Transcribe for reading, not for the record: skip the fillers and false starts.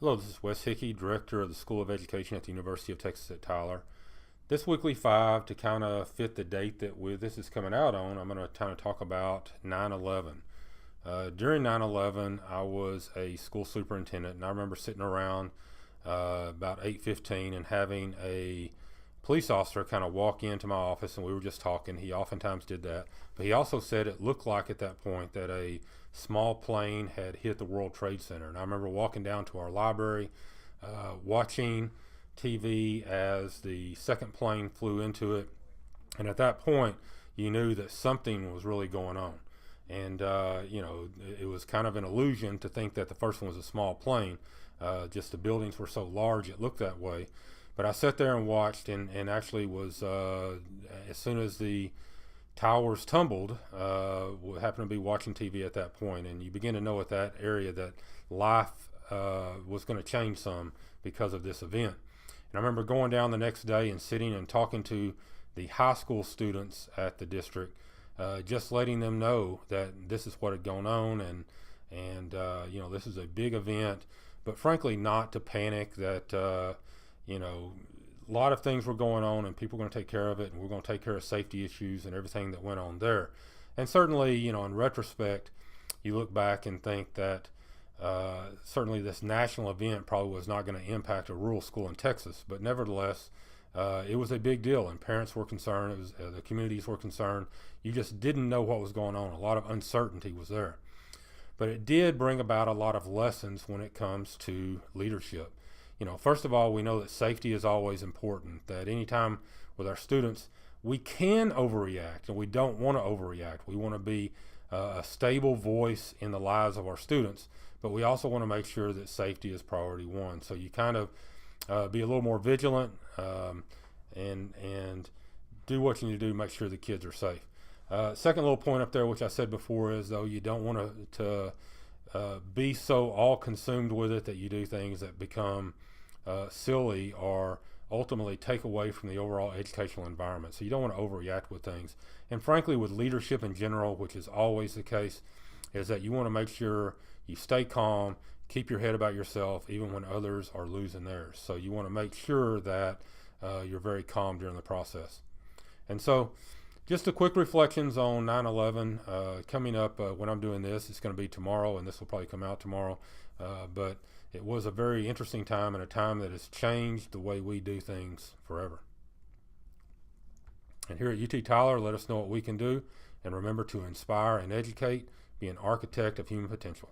Hello, this is Wes Hickey, Director of the School of Education at the University of Texas at Tyler. This weekly five, to kind of fit the date that this is coming out on, I'm going to kind of talk about 9/11. During 9/11, I was a school superintendent, and I remember sitting around about 8:15 and having a police officer kind of walk into my office, and we were just talking. He oftentimes did that, but he also said it looked like at that point that a small plane had hit the World Trade Center. And I remember walking down to our library, watching TV as the second plane flew into it, and at that point, you knew that something was really going on. And it was kind of an illusion to think that the first one was a small plane. Just the buildings were so large, it looked that way. But I sat there and watched, and actually was as soon as the towers tumbled, happened to be watching TV at that point, and you begin to know at that area that life was going to change some because of this event. And I remember going down the next day and sitting and talking to the high school students at the district, just letting them know that this is what had gone on, and this is a big event, but frankly not to panic that a lot of things were going on and people were going to take care of it, and we're going to take care of safety issues and everything that went on there. And certainly, in retrospect, you look back and think that certainly this national event probably was not going to impact a rural school in Texas, but nevertheless, it was a big deal, and parents were concerned. It was the communities were concerned. You just didn't know what was going on. A lot of uncertainty was there, but it did bring about a lot of lessons when it comes to leadership. First of all, we know that safety is always important, that anytime with our students, we can overreact, and we don't want to overreact. We want to be a stable voice in the lives of our students, but we also want to make sure that safety is priority one. So you kind of be a little more vigilant, and do what you need to do to make sure the kids are safe. Second little point up there, which I said before, is though you don't want to be so all consumed with it that you do things that become silly or ultimately take away from the overall educational environment. So you don't want to overreact with things. And frankly, with leadership in general, which is always the case, is that you want to make sure you stay calm, keep your head about yourself, even when others are losing theirs. So you want to make sure that you're very calm during the process. And so just a quick reflections on 9/11 coming up. When I'm doing this, it's going to be tomorrow, and this will probably come out tomorrow. But it was a very interesting time, and a time that has changed the way we do things forever. And here at UT Tyler, let us know what we can do, and remember to inspire and educate, be an architect of human potential.